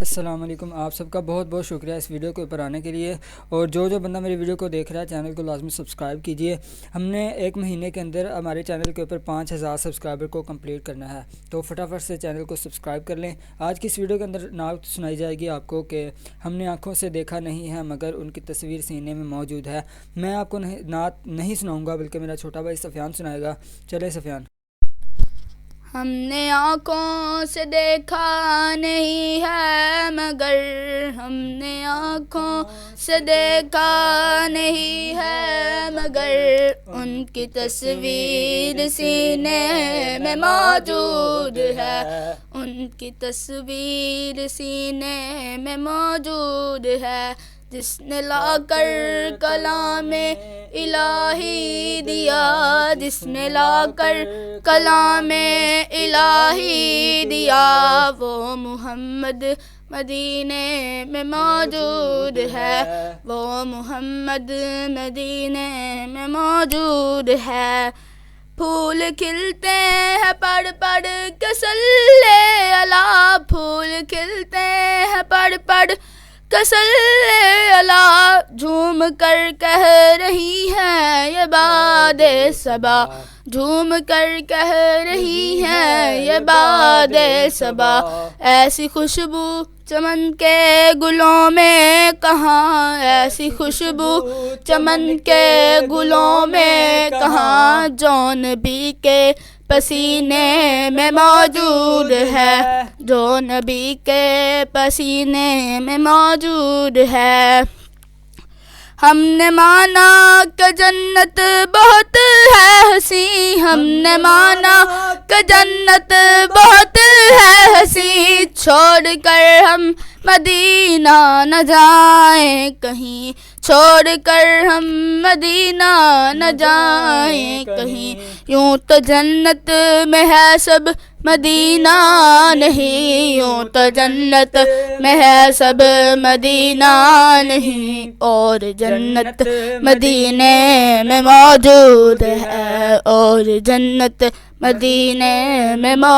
السلام علیکم، آپ سب کا بہت بہت شکریہ اس ویڈیو کے اوپر آنے کے لیے، اور جو بندہ میری ویڈیو کو دیکھ رہا ہے چینل کو لازمی سبسکرائب کیجئے۔ ہم نے ایک مہینے کے اندر ہمارے چینل کے اوپر 5000 سبسکرائبر کو کمپلیٹ کرنا ہے، تو فٹافٹ سے چینل کو سبسکرائب کر لیں۔ آج کی اس ویڈیو کے اندر نعت سنائی جائے گی آپ کو کہ ہم نے آنکھوں سے دیکھا نہیں ہے مگر ان کی تصویر سینے میں موجود ہے۔ میں آپ کو نعت نہیں سناؤں گا بلکہ میرا چھوٹا بھائی سفیان سنائے گا۔ چلے سفیان۔ ہم نے آنکھوں سے دیکھا نہیں ہے مگر ہم نے آنکھوں سے دیکھا نہیں ہے مگر ان کی تصویر سینے میں موجود ہے، ان کی تصویر سینے میں موجود ہے۔ جس نے لا کر کلام الہی دیا، جس نے لا کر کلام الہی دیا، وہ محمد مدینے میں موجود ہے، وہ محمد مدینے میں موجود ہے۔ پھول کھلتے ہیں پڑھ پڑھ کے صلی اللہ، پھول کھلتے ہیں پڑھ پڑھ کے صلی اللہ، جھوم کر کہہ رہی ہے یہ باد صبا، جھوم کر کہہ رہی ہے یہ باد صبا۔ ایسی خوشبو چمن کے گلوں میں کہاں، ایسی خوشبو چمن کے گلوں میں کہاں، جو نبی کے پسینے میں موجود ہے، جو نبی کے پسینے میں موجود ہے۔ ہم نے مانا کہ جنت بہت ہے حسین، ہم نے مانا کہ جنت بہت ہے حسین، چھوڑ کر ہم مدینہ نہ جائیں کہیں، چھوڑ کر ہم مدینہ نہ جائیں کہیں۔ یوں تو جنت میں ہے سب مدینہ نہیں، یوں تو جنت میں ہے سب مدینہ نہیں، اور جنت مدینے میں موجود ہے، اور جنت مدینے میں موجود